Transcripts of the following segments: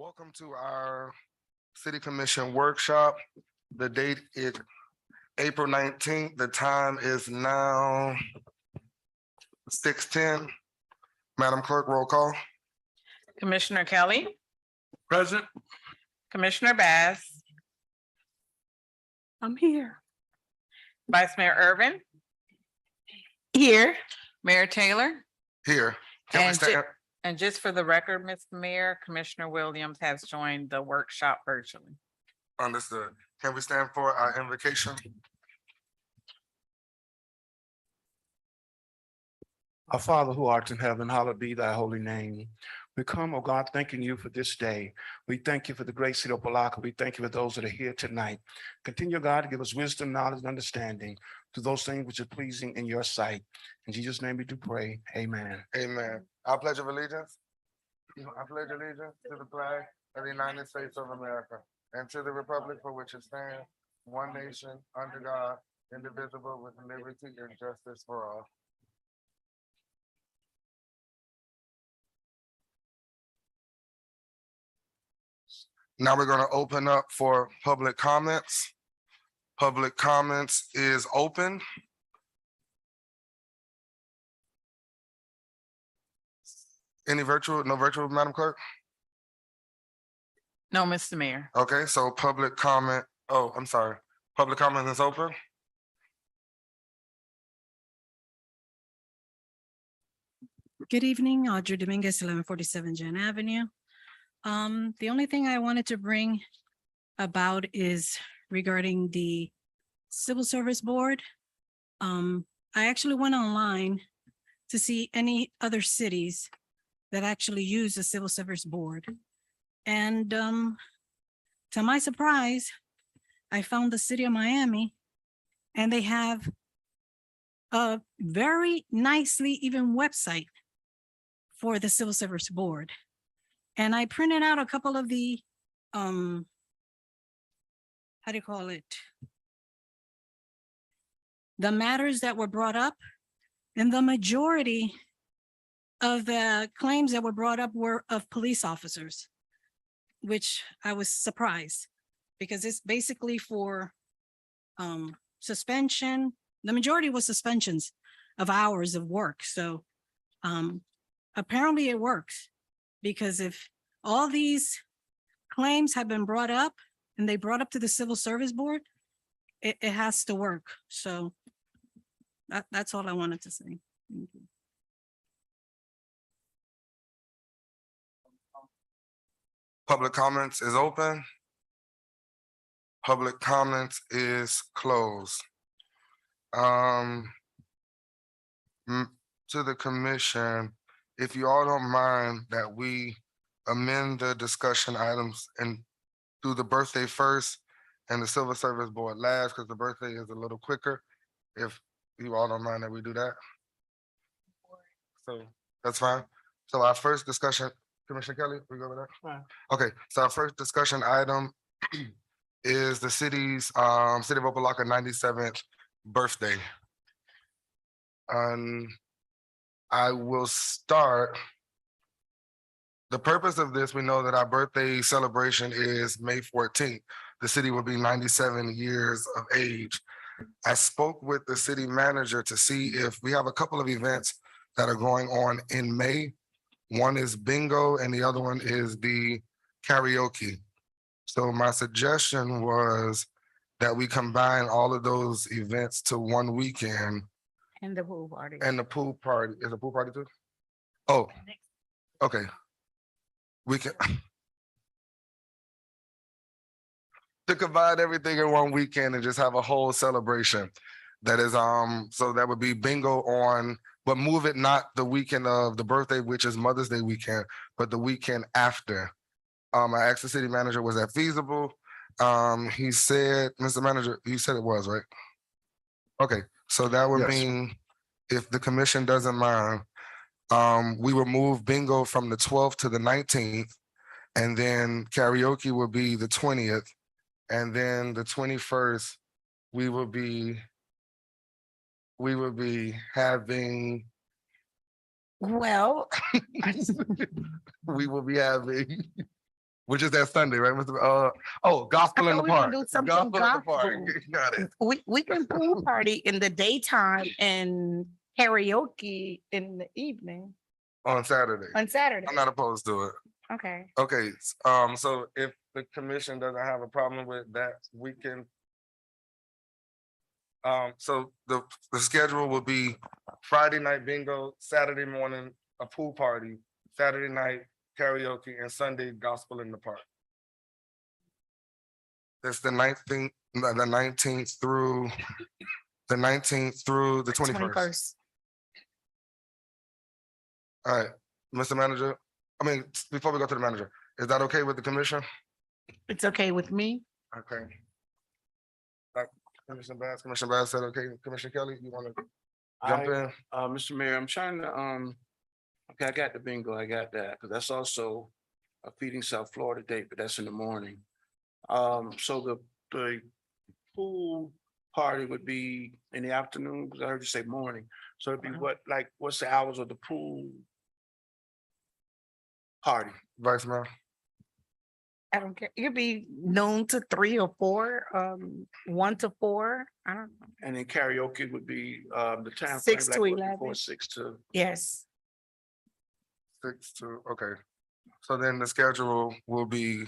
Welcome to our City Commission workshop. The date is April 19th. The time is now 6:10. Madam Clerk, roll call. Commissioner Kelly, Present. Commissioner Bass, I'm here. Vice Mayor Irvin, Here. Mayor Taylor, Here. Can we And stand? and just for the record, Mr. Mayor, Commissioner Williams has joined the workshop virtually. Understood. Can we stand for our invocation? Our Father who art in heaven, hallowed be thy holy name. We come, oh God, thanking you for this day. We thank you for the great city of Opa-locka. We thank you for those that are here tonight. Continue, God, to give us wisdom, knowledge, and understanding to those things which are pleasing in your sight. In Jesus' name we do pray. Amen. Amen. I pledge of allegiance. I pledge allegiance to the flag of the United States of America and to the republic for which it stands, one nation, under God, indivisible, with liberty and justice for all. Now we're going to open up for public comments. Public comments is open. Any virtual, no virtual, Madam Clerk? No, Mr. Mayor. Okay, so public comment, oh, I'm sorry. Public comment is open. Good evening, Audrey Dominguez, 1147 Jen Avenue. The only thing I wanted to bring about is regarding the Civil Service Board. I actually went online to see any other cities that actually use the Civil Service Board. And to my surprise, I found the city of Miami, and they have a very nicely even website for the Civil Service Board. And I printed out a couple of the, how do you call it? The matters that were brought up, and the majority of the claims that were brought up were of police officers, which I was surprised because it's basically for suspension. The majority was suspensions of hours of work. So apparently it works, because if all these claims have been brought up and they brought up to the Civil Service Board, it has to work. So that's all I wanted to say. Thank you. Public comments is open. Public comments is closed. To the commission, if you all don't mind that we amend the discussion items and do the birthday first and the Civil Service Board last, because the birthday is a little quicker. If you all don't mind that we do that. So that's fine. So our first discussion, Commissioner Kelly, we go with that? Fine. Okay, so our first discussion item is the city's, City of Opa-locka 97th birthday. I will start. The purpose of this, we know that our birthday celebration is May 14th. The city will be 97 years of age. I spoke with the city manager to see if we have a couple of events that are going on in May. One is bingo and the other one is the karaoke. So my suggestion was that we combine all of those events to one weekend. And the pool party. And the pool party, is the pool party too? Oh, okay. We can. To combine everything in one weekend and just have a whole celebration. That is, so that would be bingo on, but move it not the weekend of the birthday, which is Mother's Day weekend, but the weekend after. I asked the city manager, was that feasible? He said, Mr. Manager, you said it was, right? Okay, so that would Yes. mean if the commission doesn't mind, we will move bingo from the 12th to the 19th, and then karaoke will be the 20th, and then the 21st, we will be having, well, we will be having which is that Sunday, right, Mr. Oh, Gospel in the thought we were Park. gonna do something Gospel in the Park. gospel. Got it. We can pool party in the daytime and karaoke in the evening On Saturday. on Saturday. I'm not opposed to it. Okay. Okay, so if the commission doesn't have a problem with that, we can. So the schedule will be Friday night bingo, Saturday morning, a pool party, Saturday night karaoke, and Sunday gospel in the park. That's the 19th, the 19th through the 21st. All right, Mr. Manager, before we go to the manager, is that okay with the commission? It's okay with me. Okay. Commissioner Bass said, okay, Commissioner Kelly, you want to jump in? Mr. Mayor, I'm trying to, okay, I got the bingo, I got that, because that's also a Feeding South Florida date, but that's in the morning. So the pool party would be in the afternoon, because I heard you say morning. So it'd be what's the hours of the pool party? Vice Mayor? I don't care. It could be noon to 3 or 4, 1 to 4. I don't know. And then karaoke would be, the time. 6 frame, to what, 11. before 6 to, Yes. 6 to, okay. So then the schedule will be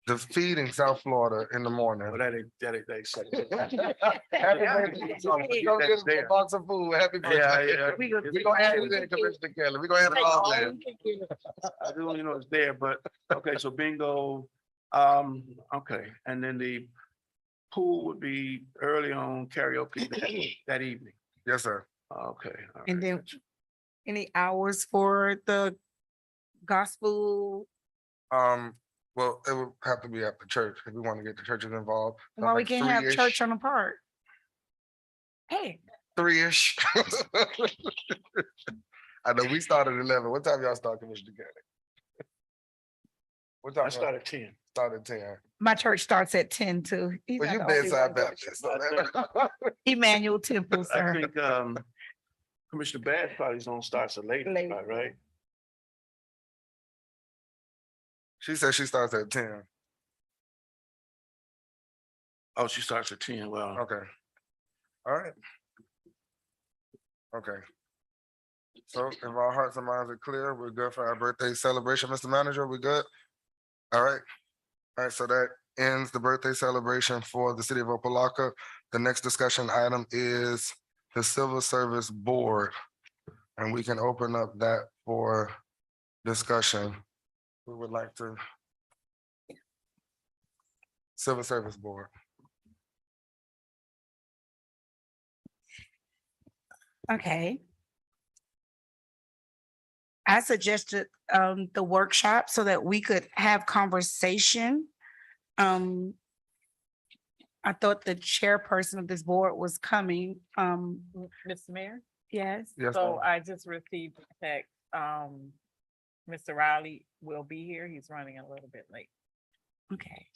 the Feeding South Florida in the morning. oh, that ain't. Happy birthday. Go get us a box of food. Happy birthday. Yeah. We go- We gonna add it in, Commissioner Kelly. We gonna add it all in. I do only know it's there, but, okay, so bingo, okay, and then the pool would be early on karaoke that evening, Yes, sir. okay. all And right, then gotcha. any hours for the gospel? Well, it would have to be after church if we want to get the churches involved. So Why we like can't have 3-ish, church on the park? Hey, 3-ish. I know we started at 11. What time y'all start, Commissioner Kelly? What time? I start at 10. Started 10. my church starts at 10 too. He's Well, not you the only bedside one. Baptist. So that- Emmanuel Temple, I sir. think, Commissioner Bass probably don't start so late, Late. right? She said she starts at 10. Oh, she starts at 10, well, Okay. All right. Okay. So if our hearts and minds are clear, we're good for our birthday celebration, Mr. Manager, we good? All right. All right, so that ends the birthday celebration for the city of Opa-locka. The next discussion item is the Civil Service Board. And we can open up that for discussion. We would like to. Civil Service Board. Okay. I suggested the workshop so that we could have conversation. I thought the chairperson of this board was coming. Mr. Mayor? Yes. Yes, So ma'am. I just received a text, Mr. Riley will be here. He's running a little bit late. Okay.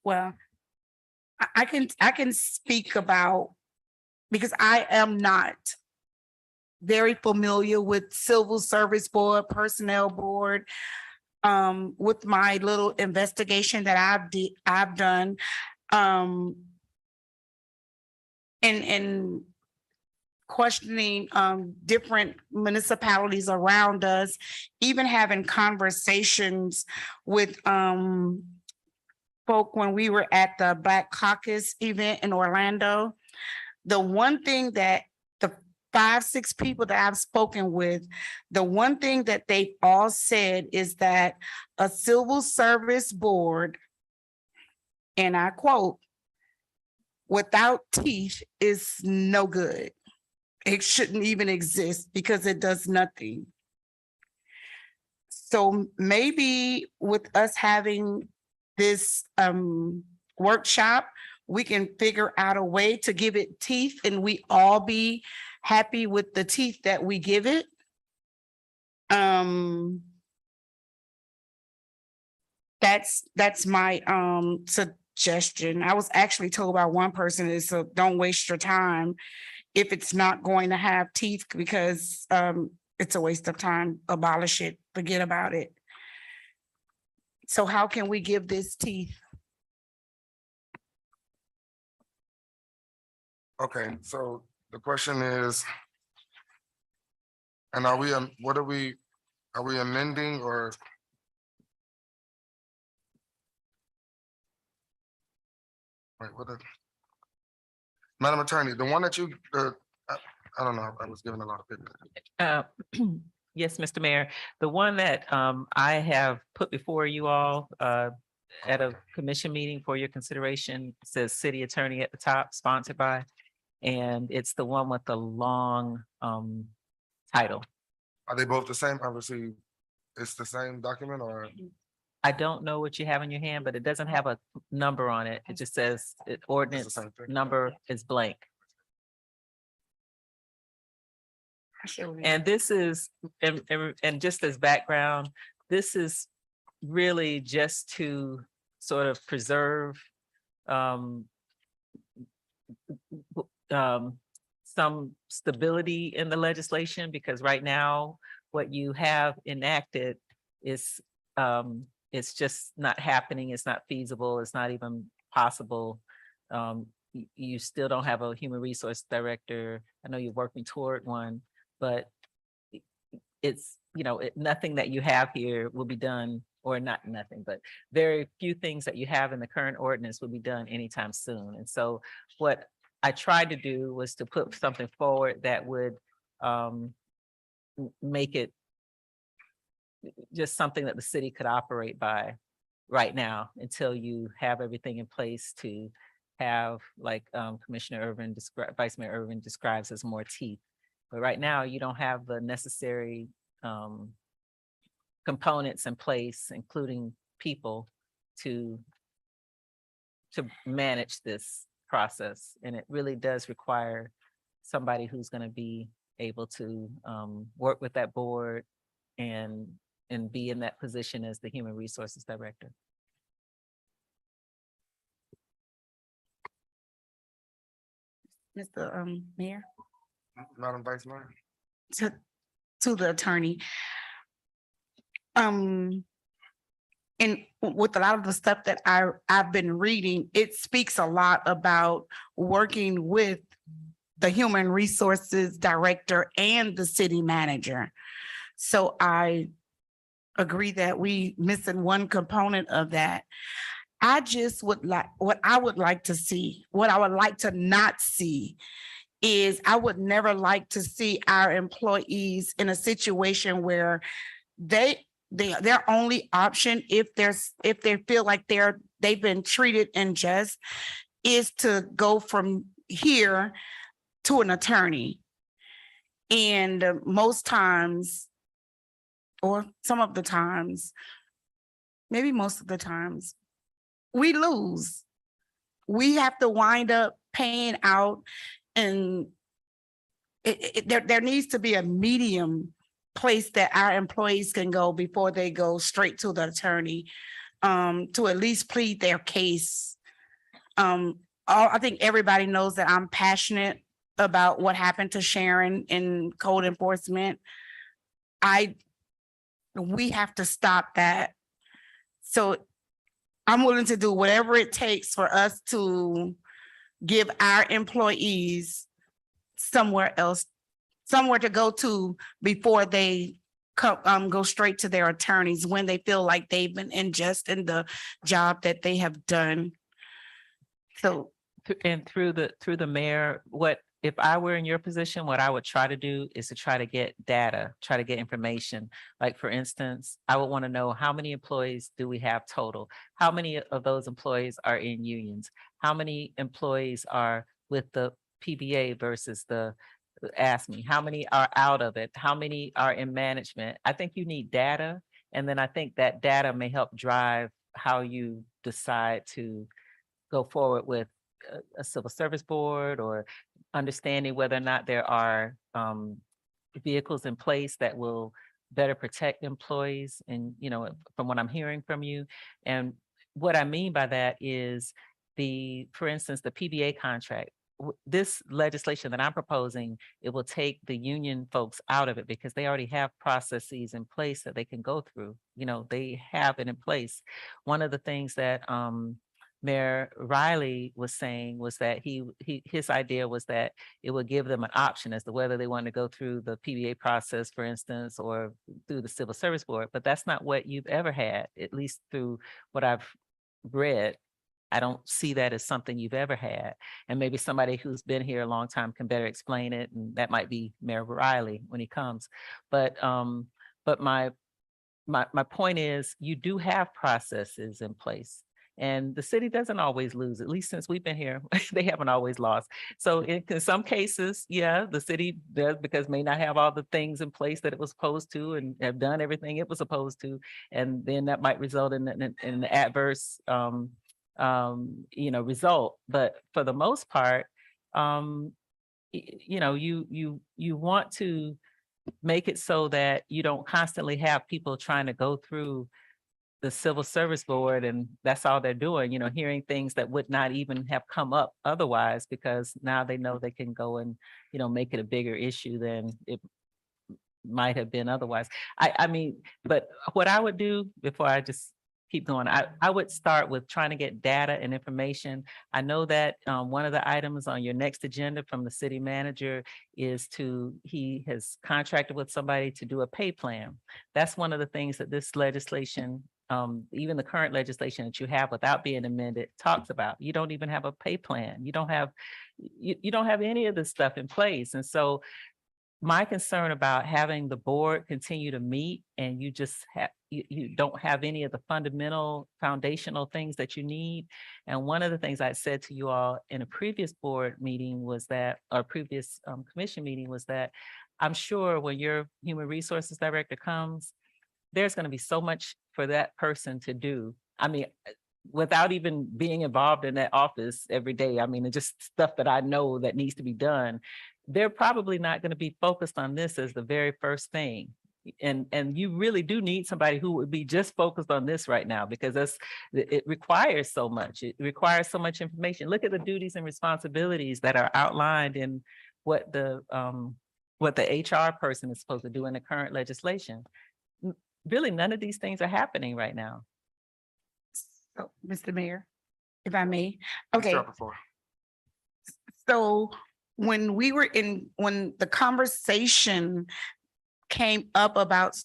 Well, I can speak about, because I am not very familiar with Civil Service Board, Personnel Board. With my little investigation that I've done. And questioning different municipalities around us, even having conversations with folk when we were at the Black Caucus event in Orlando. The one thing that the 5-6 people that I've spoken with, the one thing that they all said is that a civil service board, and I quote, without teeth is no good. It shouldn't even exist because it does nothing. So maybe with us having this workshop, we can figure out a way to give it teeth and we all be happy with the teeth that we give it. That's my suggestion. I was actually told by one person is, so don't waste your time if it's not going to have teeth, because it's a waste of time. Abolish it, forget about it. So how can we give this teeth? Okay, so the question is, and are we, are we amending or? Wait, what? Madam Attorney, the one that you, I don't know, I was given a lot of papers. Uh, Yes, Mr. Mayor, the one that I have put before you all at a commission meeting for your consideration says city attorney at the top, sponsored by, and it's the one with the long title. Are they both the same? Obviously, it's the same document or? I don't know what you have in your hand, but it doesn't have a number on it. It just says ordinance same thing. number is blank. And this is, and just as background, this is really just to sort of preserve some stability in the legislation, because right now what you have enacted is it's just not happening. It's not feasible. It's not even possible. You still don't have a human resource director. I know you're working toward one, but it's, nothing that you have here will be done, or not nothing, but very few things that you have in the current ordinance will be done anytime soon. And so what I tried to do was to put something forward that would make it just something that the city could operate by right now until you have everything in place to have, like Commissioner Irvin Vice Mayor Irvin describes, as more teeth. But right now you don't have the necessary components in place, including people, to manage this process. And it really does require somebody who's going to be able to work with that board and be in that position as the human resources director. Mr. Mayor, Madam Vice Mayor? to the attorney. And with a lot of the stuff that I've been reading, it speaks a lot about working with the human resources director and the city manager. So I agree that we missing one component of that. I just would like, what I would like to see, what I would like to not see is, I would never like to see our employees in a situation where their only option, if they feel like they've been treated unjust, is to go from here to an attorney. And most times, or some of the times, maybe most of the times, we lose. We have to wind up paying out, and there needs to be a medium place that our employees can go before they go straight to the attorney, to at least plead their case. I think everybody knows that I'm passionate about what happened to Sharon in code enforcement. We have to stop that. So I'm willing to do whatever it takes for us to give our employees somewhere else, somewhere to go to before they go straight to their attorneys when they feel like they've been unjust in the job that they have done. So, And through the mayor, if I were in your position, what I would try to do is to try to get data, try to get information. Like, for instance, I would want to know, how many employees do we have total? How many of those employees are in unions? How many employees are with the PBA versus the ASME? How many are out of it? How many are in management? I think you need data. And then I think that data may help drive how you decide to go forward with a civil service board, or understanding whether or not there are vehicles in place that will better protect employees. And, from what I'm hearing from you, and what I mean by that is for instance, the PBA contract, this legislation that I'm proposing, it will take the union folks out of it because they already have processes in place that they can go through. You know, they have it in place. One of the things that Mayor Riley was saying was that his idea was that it would give them an option as to whether they want to go through the PBA process, for instance, or through the Civil Service Board. But that's not what you've ever had, at least through what I've read. I don't see that as something you've ever had. And maybe somebody who's been here a long time can better explain it. And that might be Mayor Riley when he comes. But my point is you do have processes in place. And the city doesn't always lose, at least since we've been here, they haven't always lost. So in some cases, yeah, the city does because may not have all the things in place that it was supposed to and have done everything it was supposed to. And then that might result in an adverse result. But for the most part, you want to make it so that you don't constantly have people trying to go through the Civil Service Board and that's all they're doing, hearing things that would not even have come up otherwise, because now they know they can go and, make it a bigger issue than it might have been otherwise. I mean, but what I would do before I just keep going, I would start with trying to get data and information. I know that one of the items on your next agenda from the city manager is he has contracted with somebody to do a pay plan. That's one of the things that this legislation, even the current legislation that you have without being amended talks about. You don't even have a pay plan. You don't have any of this stuff in place. And so my concern about having the board continue to meet and you just have, you don't have any of the fundamental foundational things that you need. And one of the things I said to you all in a previous board meeting was that, or previous commission meeting was that I'm sure when your human resources director comes, there's going to be so much for that person to do. I mean, without even being involved in that office every day. I mean, it's just stuff that I know that needs to be done. They're probably not going to be focused on this as the very first thing. And you really do need somebody who would be just focused on this right now, because it requires so much. It requires so much information. Look at the duties and responsibilities that are outlined in what the HR person is supposed to do in the current legislation. Really, none of these things are happening right now. So, Mr. Mayor, if I may, Ms. okay, Rappaport. so when the conversation came up about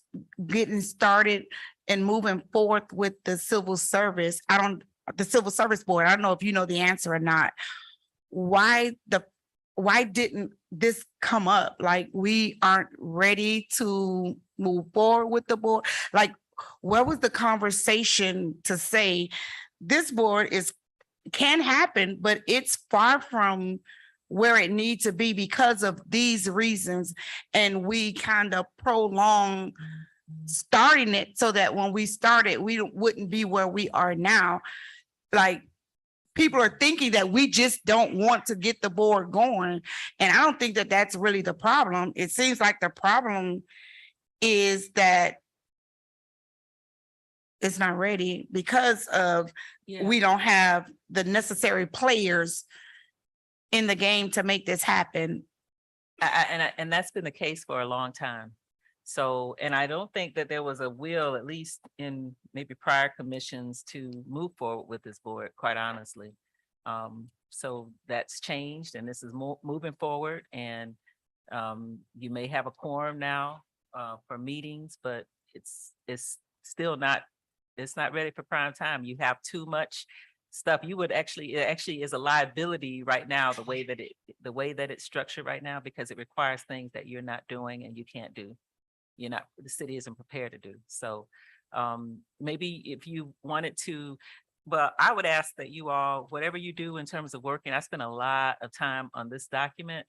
getting started and moving forth with the civil service, the Civil Service Board, I don't know if you know the answer or not. Why didn't this come up? Like, we aren't ready to move forward with the board? Like, where was the conversation to say this board can happen, but it's far from where it needs to be because of these reasons, and we kind of prolong starting it so that when we started, we wouldn't be where we are now. Like, people are thinking that we just don't want to get the board going, and I don't think that that's really the problem. It seems like the problem is that it's not ready because of we don't have the necessary players in the game to make this happen. And that's been the case for a long time. So, and I don't think that there was a will, at least in maybe prior commissions, to move forward with this board, quite honestly. So that's changed, and this is moving forward, and you may have a quorum now for meetings, but it's still not, it's not ready for prime time. You have too much stuff. It actually is a liability right now, the way that it's structured right now, because it requires things that you're not doing and you can't do. The city isn't prepared to do. So maybe if you wanted to, but I would ask that you all, whatever you do in terms of working, I spent a lot of time on this document.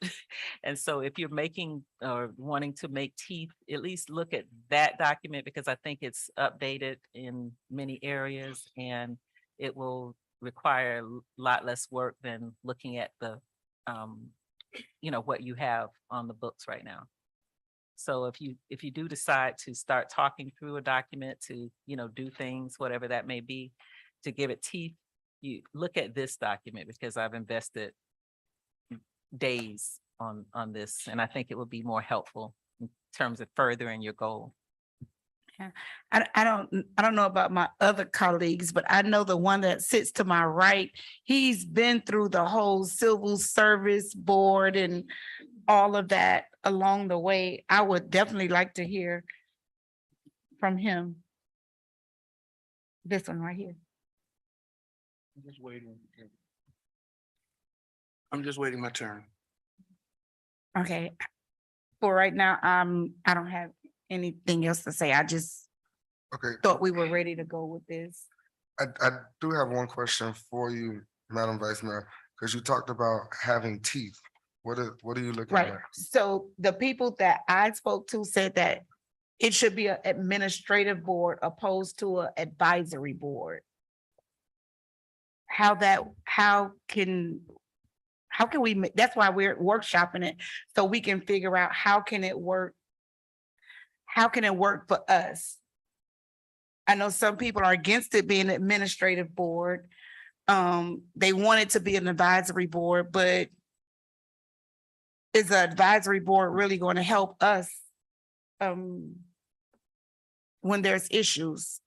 And so if you're making or wanting to make teeth, at least look at that document, because I think it's updated in many areas and it will require a lot less work than looking at the, what you have on the books right now. So if you do decide to start talking through a document to, do things, whatever that may be, to give it teeth, you look at this document, because I've invested days on this, and I think it would be more helpful in terms of furthering your goal. I don't know about my other colleagues, but I know the one that sits to my right, he's been through the whole civil service board and all of that along the way. I would definitely like to hear from him. This one right here. I'm just waiting. I'm just waiting my turn. Okay. For right now, I don't have anything else to say. I just Okay, thought we were ready to go with this. I do have one question for you, Madam Vice Mayor, because you talked about having teeth. What are you looking Right. at? So the people that I spoke to said that it should be an administrative board opposed to an advisory board. How can we, that's why we're workshopping it, so we can figure out how can it work? How can it work for us? I know some people are against it being an administrative board. They want it to be an advisory board, but is the advisory board really going to help us when there's issues?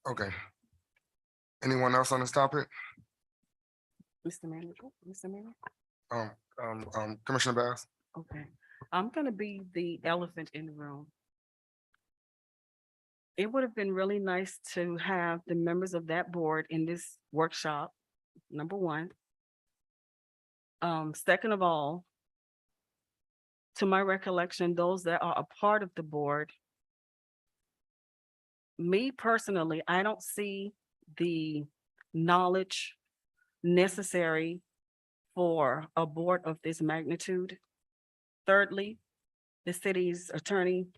Okay. Anyone else on this topic? Mr. Manager, Mr. Mayor, Commissioner Bass? okay, I'm gonna be the elephant in the room. It would have been really nice to have the members of that board in this workshop, number one. Second of all, to my recollection, those that are a part of the board, me personally, I don't see the knowledge necessary for a board of this magnitude. Thirdly, the city's attorney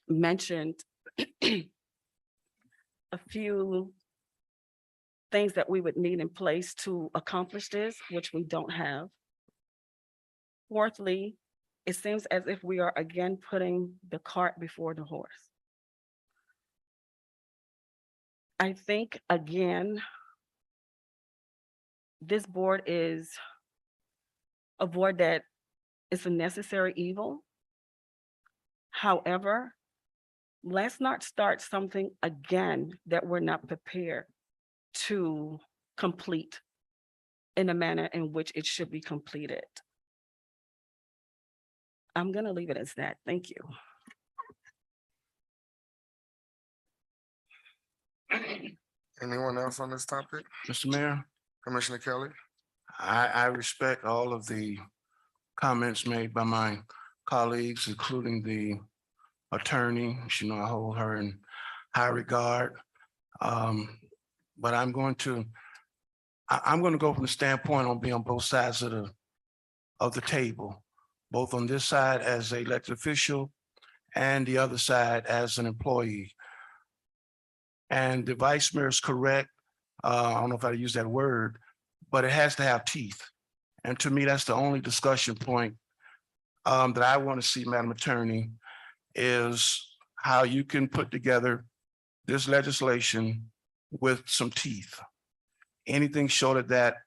mentioned a few things that we would need in place to accomplish this, which we don't have. Fourthly, it seems as if we are again putting the cart before the horse. I think, again, this board is a board that is a necessary evil. However, let's not start something again that we're not prepared to complete in a manner in which it should be completed. I'm gonna leave it as that. Thank you. Anyone else on this topic? Mr. Mayor, Commissioner Kelly? I respect all of the comments made by my colleagues, including the attorney. You know, I hold her in high regard. But I'm going to go from the standpoint on being on both sides of the table, both on this side as an elected official and the other side as an employee. And the vice mayor is correct. I don't know if I use that word, but it has to have teeth. And to me, that's the only discussion point that I want to see, Madam Attorney, is how you can put together this legislation with some teeth. Anything short of that,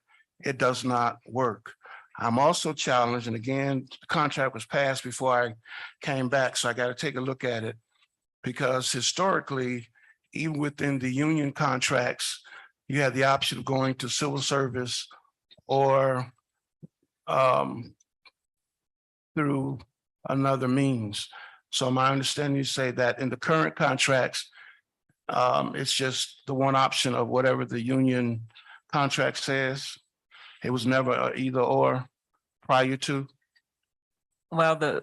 it does not work. I'm also challenged, and again, the contract was passed before I came back, so I got to take a look at it. Because historically, even within the union contracts, you had the option of going to civil service or through another means. So my understanding, you say that in the current contracts, it's just the one option of whatever the union contract says. It was never a either or prior to. Well,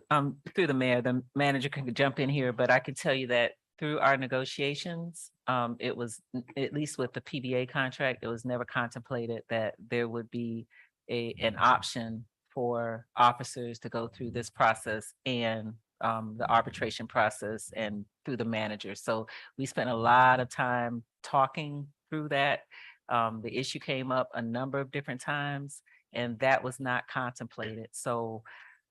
through the mayor, the manager can jump in here, but I can tell you that through our negotiations, it was, at least with the PBA contract, it was never contemplated that there would be an option for officers to go through this process and the arbitration process and through the manager. So we spent a lot of time talking through that. The issue came up a number of different times, and that was not contemplated. So,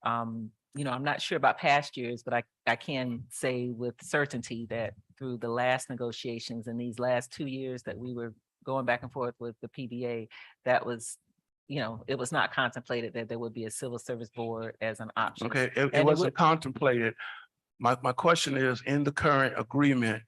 you know, I'm not sure about past years, but I can say with certainty that through the last negotiations and these last 2 years that we were going back and forth with the PBA, that was, it was not contemplated that there would be a civil service board as an option. Okay, it And wasn't contemplated. My question is, in the current agreement,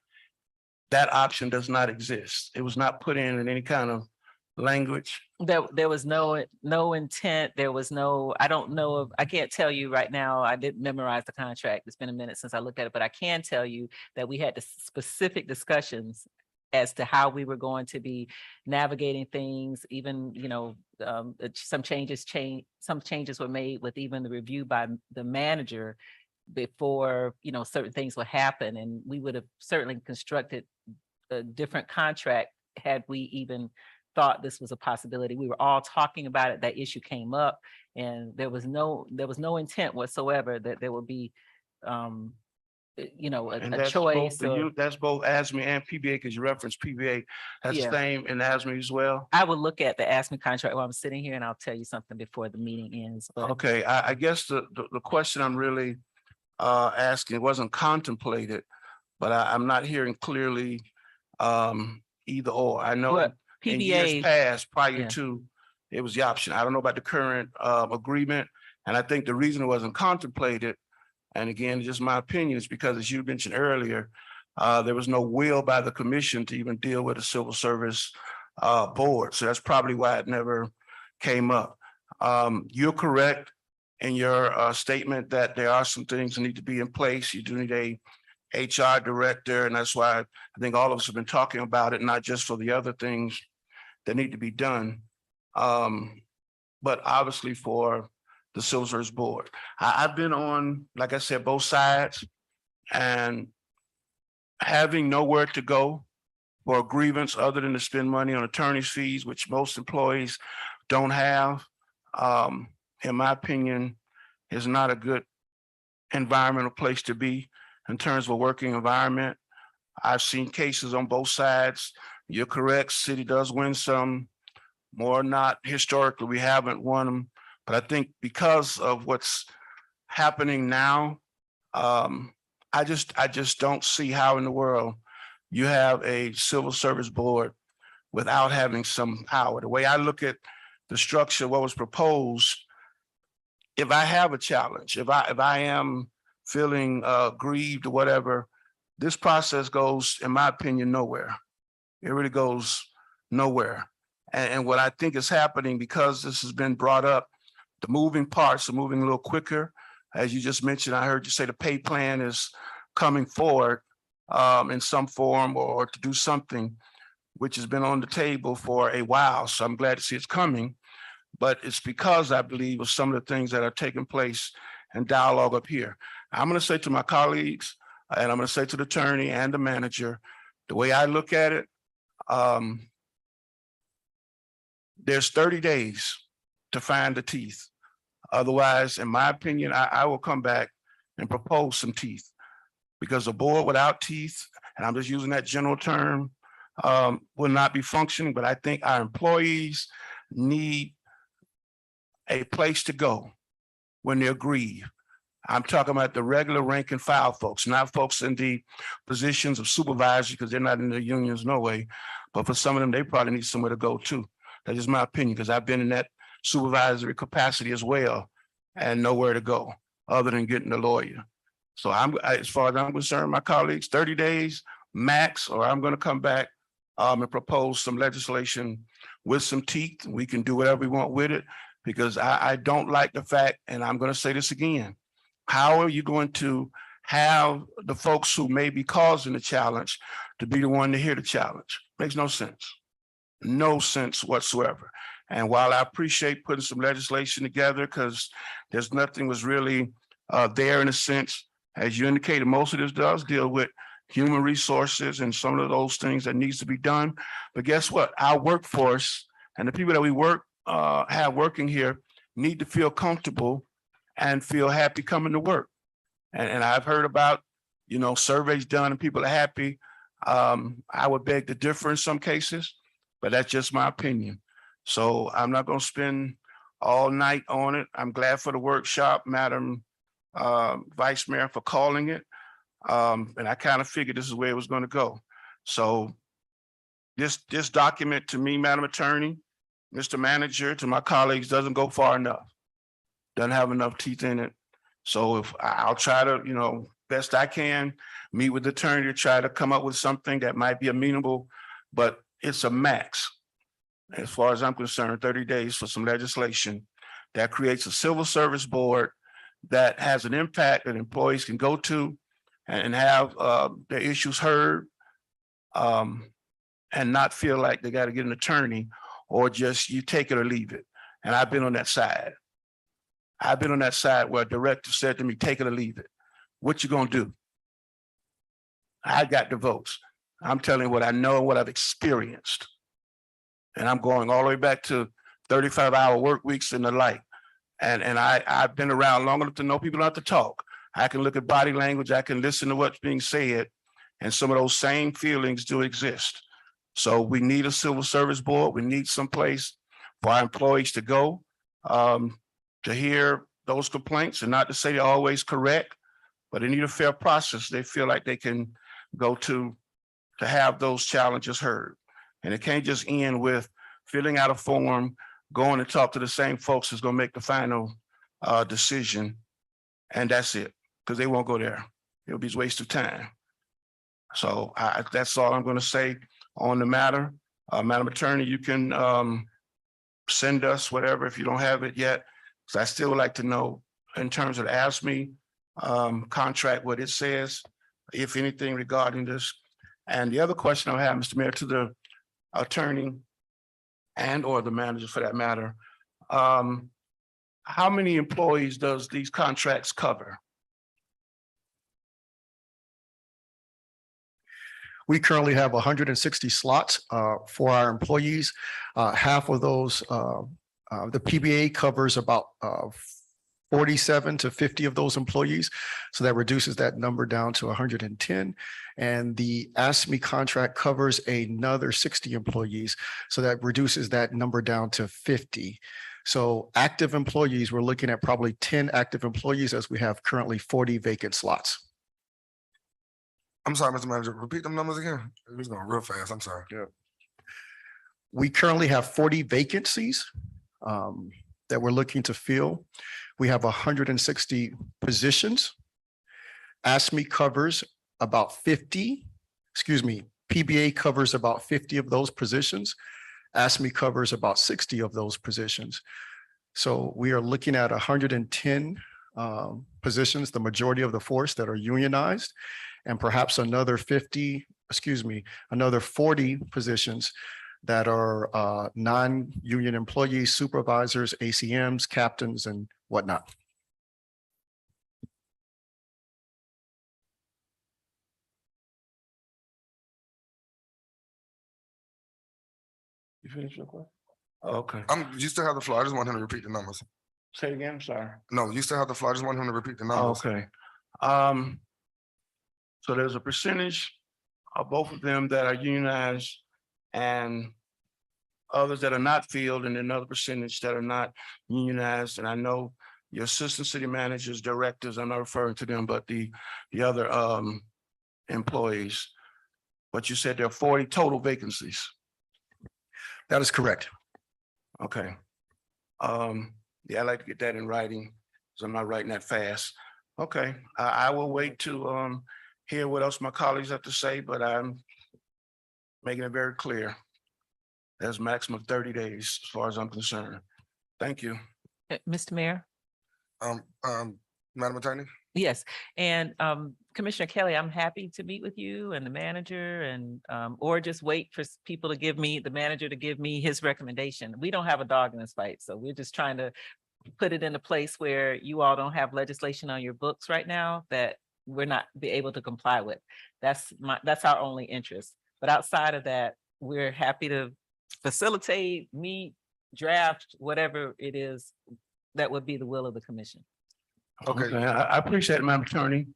that option does not exist. It was not put in any kind of language. There was no intent. There was no, I don't know of, I can't tell you right now. I didn't memorize the contract. It's been a minute since I looked at it, but I can tell you that we had the specific discussions as to how we were going to be navigating things, even, some changes were made with even the review by the manager before, certain things would happen. And we would have certainly constructed a different contract had we even thought this was a possibility. We were all talking about it. That issue came up, and there was no intent whatsoever that there would be, And a that's choice. that's both ASME and PBA, because you referenced PBA. That's the Yeah. same in ASME as well. I would look at the ASME contract while I'm sitting here, and I'll tell you something before the meeting ends. But Okay, I guess the question I'm really asking, it wasn't contemplated, but I'm not hearing clearly either or. I know But in years PBA, past, prior yeah. to, it was the option. I don't know about the current agreement. And I think the reason it wasn't contemplated, and again, just my opinion, is because, as you mentioned earlier, there was no will by the commission to even deal with a civil service board. So that's probably why it never came up. You're correct in your statement that there are some things that need to be in place. You do need a HR director, and that's why I think all of us have been talking about it, not just for the other things that need to be done, but obviously for the Civil Service Board. I've been on, like I said, both sides, and having nowhere to go for a grievance other than to spend money on attorney's fees, which most employees don't have, in my opinion, is not a good environmental place to be in terms of a working environment. I've seen cases on both sides. You're correct, city does win some, more not. Historically, we haven't won them. But I think because of what's happening now, I just don't see how in the world you have a civil service board without having some power. The way I look at the structure, what was proposed, if I have a challenge, if I am feeling grieved or whatever, this process goes, in my opinion, nowhere. It really goes nowhere. And what I think is happening, because this has been brought up, the moving parts are moving a little quicker. As you just mentioned, I heard you say the pay plan is coming forward in some form, or to do something, which has been on the table for a while. So I'm glad to see it's coming. But it's because I believe of some of the things that are taking place in dialogue up here. I'm going to say to my colleagues, and I'm going to say to the attorney and the manager, the way I look at it, there's 30 days to find the teeth. Otherwise, in my opinion, I will come back and propose some teeth, because a board without teeth, and I'm just using that general term, will not be functioning. But I think our employees need a place to go when they're grieved. I'm talking about the regular rank and file folks, not folks in the positions of supervisors, because they're not in the unions, no way. But for some of them, they probably need somewhere to go too. That's just my opinion, because I've been in that supervisory capacity as well, and nowhere to go other than getting a lawyer. So as far as I'm concerned, my colleagues, 30 days max, or I'm going to come back and propose some legislation with some teeth. We can do whatever we want with it, because I don't like the fact, and I'm going to say this again, how are you going to have the folks who may be causing the challenge to be the one to hear the challenge? Makes no sense. No sense whatsoever. And while I appreciate putting some legislation together, because there's nothing was really there in a sense, as you indicated, most of this does deal with human resources and some of those things that needs to be done. But guess what? Our workforce and the people that we have working here need to feel comfortable and feel happy coming to work. And I've heard about, surveys done and people are happy. I would beg to differ in some cases, but that's just my opinion. So I'm not going to spend all night on it. I'm glad for the workshop, Madam Vice Mayor, for calling it. And I kind of figured this is where it was going to go. So this document to me, Madam Attorney, Mr. Manager, to my colleagues, doesn't go far enough. Doesn't have enough teeth in it. So if I'll try to, best I can, meet with the attorney to try to come up with something that might be amenable, but it's a max. As far as I'm concerned, 30 days for some legislation that creates a civil service board that has an impact that employees can go to and have their issues heard, and not feel like they got to get an attorney or just you take it or leave it. And I've been on that side. I've been on that side where a director said to me, take it or leave it. What you gonna do? I got the votes. I'm telling you what I know and what I've experienced. And I'm going all the way back to 35-hour work weeks and the like. And I've been around long enough to know people not to talk. I can look at body language. I can listen to what's being said. And some of those same feelings do exist. So we need a civil service board. We need some place for our employees to go to hear those complaints, and not to say they're always correct, but they need a fair process. They feel like they can go to have those challenges heard. And it can't just end with filling out a form, going to talk to the same folks who's going to make the final decision. And that's it, because they won't go there. It'll be a waste of time. So that's all I'm going to say on the matter. Madam Attorney, you can send us whatever if you don't have it yet. So I still would like to know in terms of the ASME contract, what it says, if anything regarding this. And the other question I have, Mr. Mayor, to the attorney and or the manager for that matter, how many employees does these contracts cover? We currently have 160 slots for our employees. Half of those, the PBA covers about 47 to 50 of those employees. So that reduces that number down to 110. And the ASME contract covers another 60 employees. So that reduces that number down to 50. So active employees, we're looking at probably 10 active employees as we have currently 40 vacant slots. I'm sorry, Mr. Manager, repeat them numbers again. It was going real fast. I'm sorry. Yeah. We currently have 40 vacancies that we're looking to fill. We have 160 positions. ASME covers about 50, PBA covers about 50 of those positions. ASME covers about 60 of those positions. So we are looking at 110 positions, the majority of the force that are unionized, and perhaps another 40 positions that are non-union employees, supervisors, ACMs, captains, and whatnot. You finished your question? Okay. You still have the floor. I just want him to repeat the numbers. Say it again, I'm sorry. No, you still have the floor. I just want him to repeat the numbers. Okay. So there's a percentage of both of them that are unionized and others that are not filled, and another percentage that are not unionized. And I know your assistant city managers, directors, I'm not referring to them, but the other employees. But you said there are 40 total vacancies. That is correct. Okay. Yeah, I'd like to get that in writing, because I'm not writing that fast. Okay, I will wait to hear what else my colleagues have to say, but I'm making it very clear. There's a maximum of 30 days as far as I'm concerned. Thank you. Mr. Mayor? Madam Attorney? Yes, and Commissioner Kelly, I'm happy to meet with you and the manager, and or just wait for people to give me, the manager to give me his recommendation. We don't have a dog in this fight, so we're just trying to put it in a place where you all don't have legislation on your books right now that we're not be able to comply with. That's our only interest. But outside of that, we're happy to facilitate, meet, draft, whatever it is that would be the will of the commission. Okay. I appreciate it, Madam Attorney,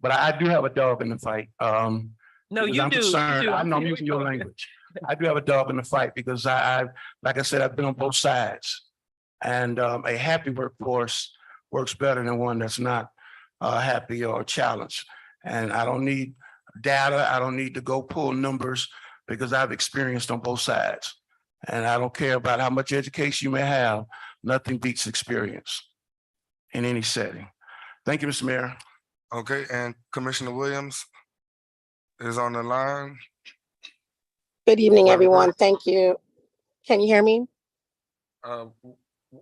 but I do have a dog in the fight. No, Because you I'm do. concerned. You do. I know I'm using your language. I do have a dog in the fight because like I said, I've been on both sides. And a happy workforce works better than one that's not happy or challenged. And I don't need data. I don't need to go pull numbers because I've experienced on both sides. And I don't care about how much education you may have. Nothing beats experience in any setting. Thank you, Mr. Mayor. Okay, and Commissioner Williams is on the line. Good evening, Madam Clerk. everyone. Thank you. Can you hear me?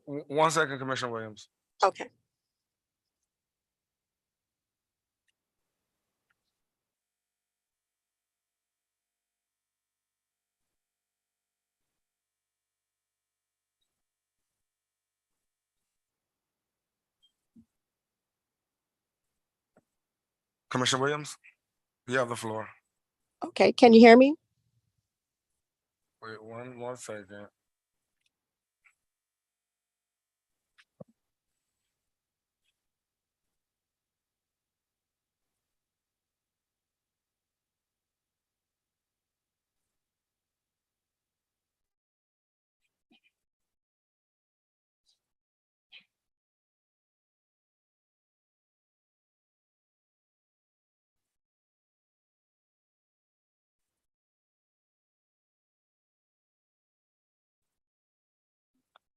One second, Commissioner Williams. Okay. Commissioner Williams, you have the floor. Okay. Can you hear me? Wait, one second.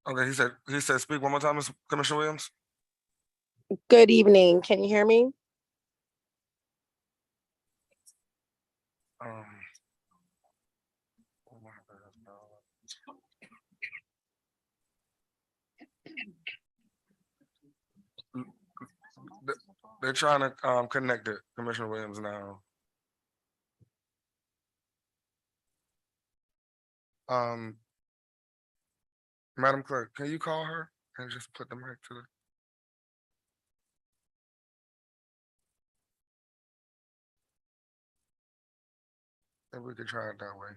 Okay, he said, speak one more time, Commissioner Williams. Good evening. Can you hear me? Um, They're trying to connect it, Commissioner Williams now. Madam Clerk, can you call her and just put the mic to the? Maybe we could try it that way.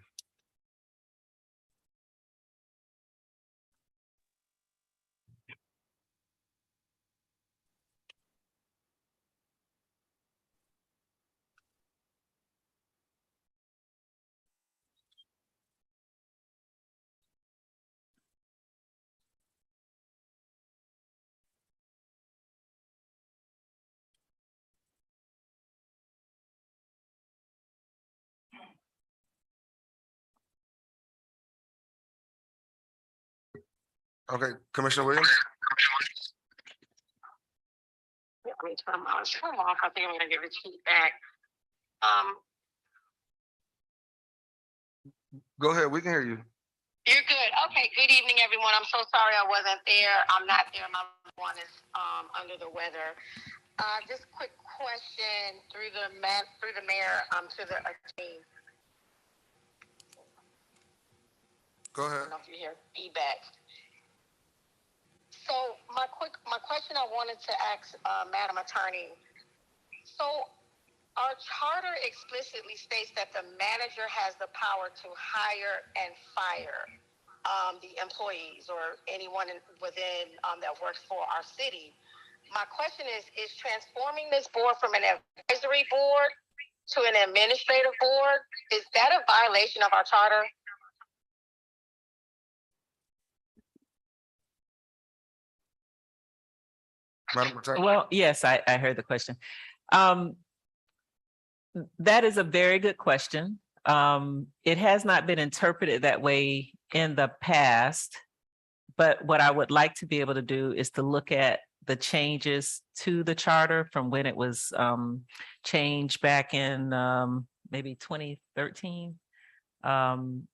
Okay, Commissioner Williams. Let me turn them off. I think I'm gonna give it feedback. Go ahead, we can hear you. You're good. Okay. Good evening, everyone. I'm so sorry I wasn't there. I'm not there. My one is under the weather. Just quick question through the mayor to the attorney. Go I ahead. don't know if you hear feedback. So my question I wanted to ask Madam Attorney. So our charter explicitly states that the manager has the power to hire and fire the employees or anyone within that works for our city. My question is transforming this board from an advisory board to an administrative board, is that a violation of our charter? Madam Attorney. Well, yes, I heard the question. That is a very good question. It has not been interpreted that way in the past, but what I would like to be able to do is to look at the changes to the charter from when it was changed back in maybe 2013, and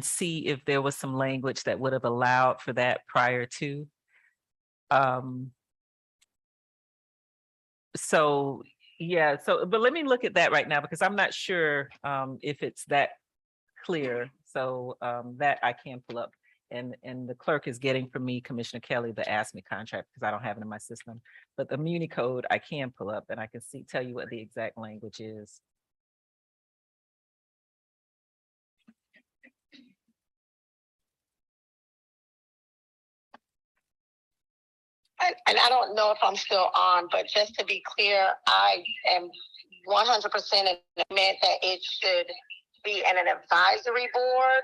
see if there was some language that would have allowed for that prior to. So yeah, but let me look at that right now because I'm not sure if it's that clear. So that I can pull up, and the clerk is getting from me, Commissioner Kelly, the ASME contract because I don't have it in my system. But the Muni code I can pull up and I can tell you what the exact language is. And I don't know if I'm still on, but just to be clear, I am 100% in agreement that it should be an advisory board.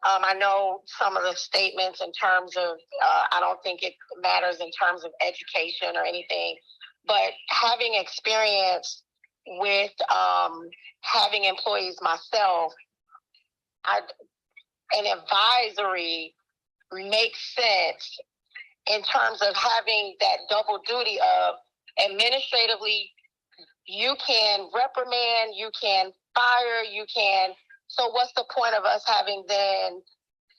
I know some of the statements in terms of, I don't think it matters in terms of education or anything, but having experience with having employees myself, an advisory makes sense in terms of having that double duty of administratively, you can reprimand, you can fire, you can. So what's the point of us having then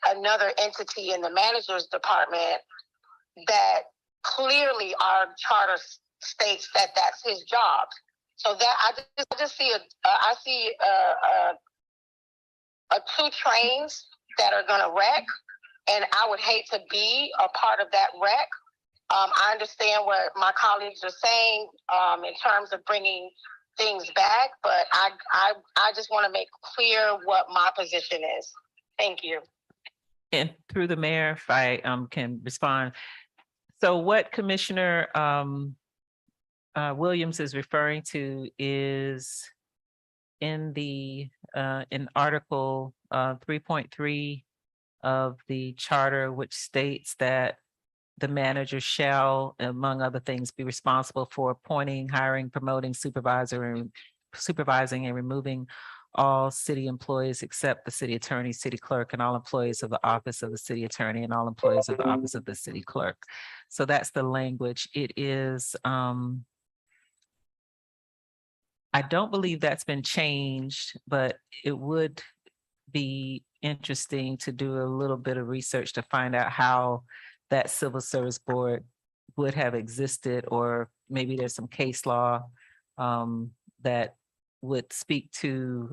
another entity in the manager's department that clearly our charter states that that's his job? So that I just see I see two trains that are going to wreck, and I would hate to be a part of that wreck. I understand what my colleagues are saying in terms of bringing things back, but I just want to make clear what my position is. Thank you. And through the mayor, if I can respond. So what Commissioner Williams is referring to is in the in Article 3.3 of the charter, which states that the manager shall, among other things, be responsible for appointing, hiring, promoting, supervising and removing all city employees except the city attorney, city clerk, and all employees of the office of the city attorney and all employees of the office of the city clerk. So that's the language. It is, I don't believe that's been changed, but it would be interesting to do a little bit of research to find out how that civil service board would have existed, or maybe there's some case law that would speak to,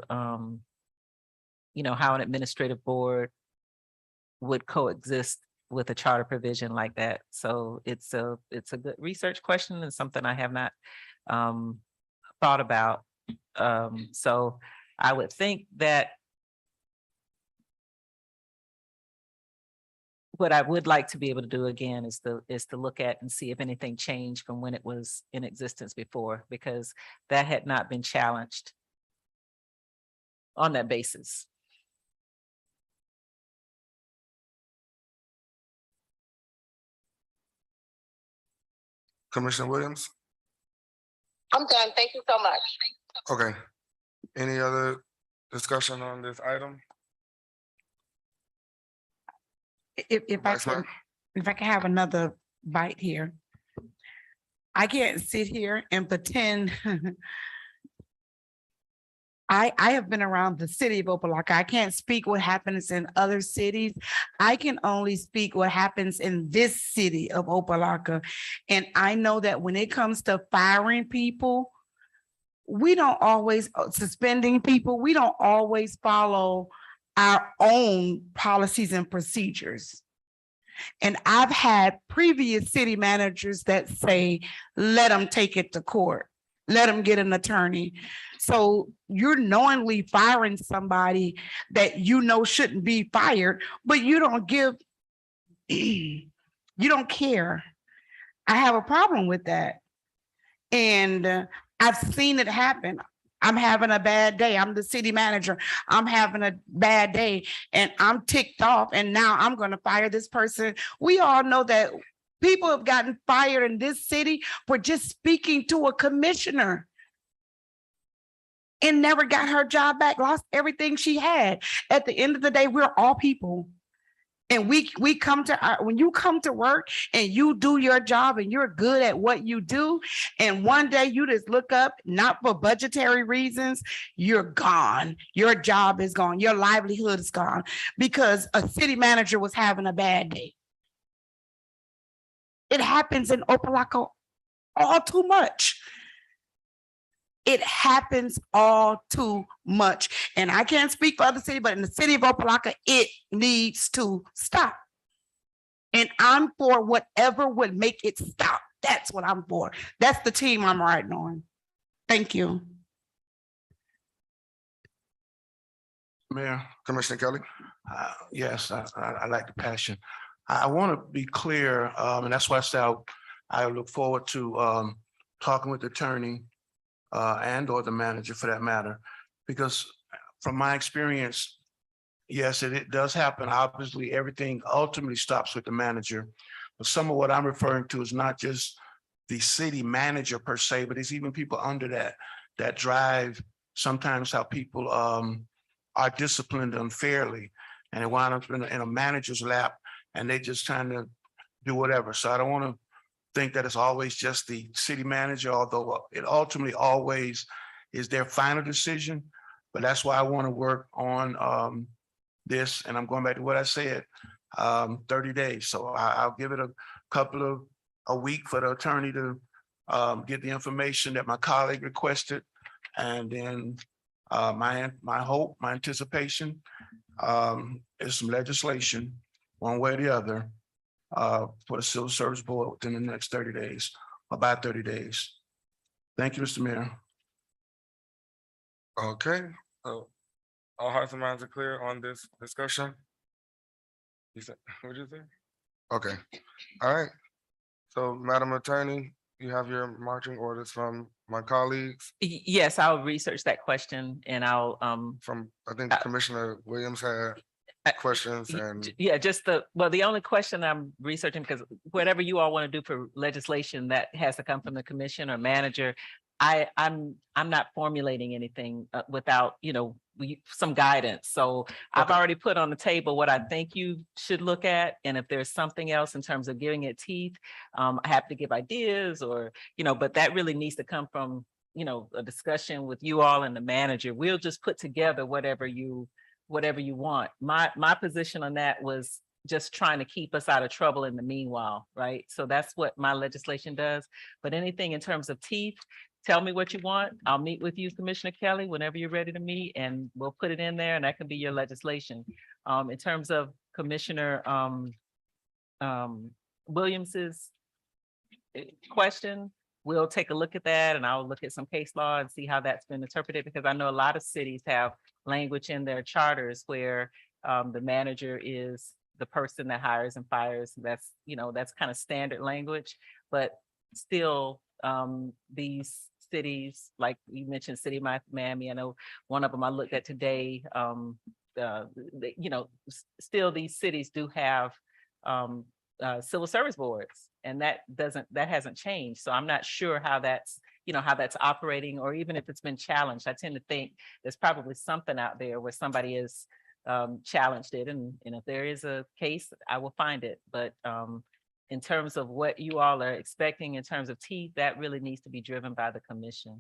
you know, how an administrative board would coexist with a charter provision like that. So it's a good research question and something I have not thought about. So I would think that what I would like to be able to do again is to look at and see if anything changed from when it was in existence before, because that had not been challenged on that basis. Commissioner Williams? I'm done. Thank you so much. Okay. Any other discussion on this item? If Vice Mayor? if I can have another bite here. I can't sit here and pretend. I have been around the city of Opa-locka. I can't speak what happens in other cities. I can only speak what happens in this city of Opa-locka. And I know that when it comes to firing people, we don't always, suspending people, we don't always follow our own policies and procedures. And I've had previous city managers that say, let them take it to court, let them get an attorney. So you're knowingly firing somebody that you know shouldn't be fired, but you don't give, you don't care. I have a problem with that. And I've seen it happen. I'm having a bad day. I'm the city manager. I'm having a bad day and I'm ticked off and now I'm going to fire this person. We all know that people have gotten fired in this city for just speaking to a commissioner and never got her job back, lost everything she had. At the end of the day, we're all people. And we come to when you come to work and you do your job and you're good at what you do, and one day you just look up, not for budgetary reasons, you're gone. Your job is gone. Your livelihood is gone because a city manager was having a bad day. It happens in Opa-locka all too much. It happens all too much. And I can't speak for other city, but in the city of Opa-locka, it needs to stop. And I'm for whatever would make it stop. That's what I'm for. That's the team I'm riding on. Thank you. Mayor, Commissioner Kelly? yes, I like the passion. I want to be clear, and that's why I said I look forward to talking with the attorney and or the manager for that matter, because from my experience, yes, it does happen. Obviously, everything ultimately stops with the manager. But some of what I'm referring to is not just the city manager per se, but it's even people under that that drive sometimes how people are disciplined unfairly. And they wind up in a manager's lap and they just trying to do whatever. So I don't want to think that it's always just the city manager, although it ultimately always is their final decision. But that's why I want to work on this, and I'm going back to what I said, 30 days. So I'll give it a week for the attorney to get the information that my colleague requested. And then my hope, my anticipation is some legislation, one way or the other, for the Civil Service Board within the next 30 days, about 30 days. Thank you, Mr. Mayor. Okay, so all hearts and minds are clear on this discussion? You said, what'd you say? Okay, all right. So, Madam Attorney, you have your marching orders from my colleagues, Yes, I'll research that question and I'll, from, I think Commissioner Williams had questions and. yeah, the only question I'm researching, because whatever you all want to do for legislation that has to come from the commission or manager, I'm not formulating anything without, some guidance. So I've Okay. already put on the table what I think you should look at. And if there's something else in terms of giving it teeth, I have to give ideas or, but that really needs to come from, a discussion with you all and the manager. We'll just put together whatever you want. My position on that was just trying to keep us out of trouble in the meanwhile, right? So that's what my legislation does. But anything in terms of teeth, tell me what you want. I'll meet with you, Commissioner Kelly, whenever you're ready to meet, and we'll put it in there and that can be your legislation. In terms of Commissioner Williams's question, we'll take a look at that and I'll look at some case law and see how that's been interpreted, because I know a lot of cities have language in their charters where the manager is the person that hires and fires. That's kind of standard language, but still these cities, like you mentioned, City of Miami, I know one of them I looked at today, still these cities do have civil service boards, and that hasn't changed. So I'm not sure how that's operating, or even if it's been challenged. I tend to think there's probably something out there where somebody has challenged it, and if there is a case, I will find it. But in terms of what you all are expecting in terms of teeth, that really needs to be driven by the commission,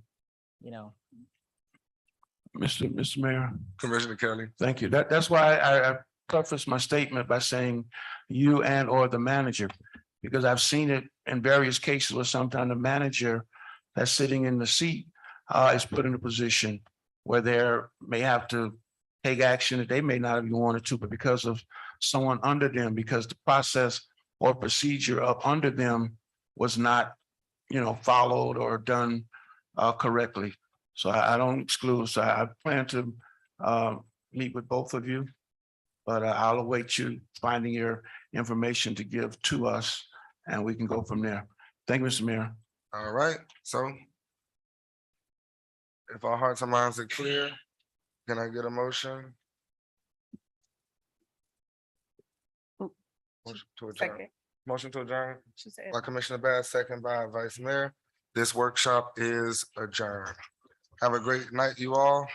Mr. Mayor. Commissioner Kelly. Thank you. That's why I preface my statement by saying you and or the manager, because I've seen it in various cases where sometimes the manager that's sitting in the seat is put in a position where they may have to take action that they may not have even wanted to, but because of someone under them, because the process or procedure up under them was not, followed or done correctly. So I don't exclude. So I plan to meet with both of you, but I'll await you finding your information to give to us, and we can go from there. Thank you, Mr. Mayor. All right, so if our hearts and minds are clear, can I get a motion? Motion to adjourn. Second. Motion to adjourn She said. by Commissioner Bass, second by Vice Mayor. This workshop is adjourned. Have a great night, you all.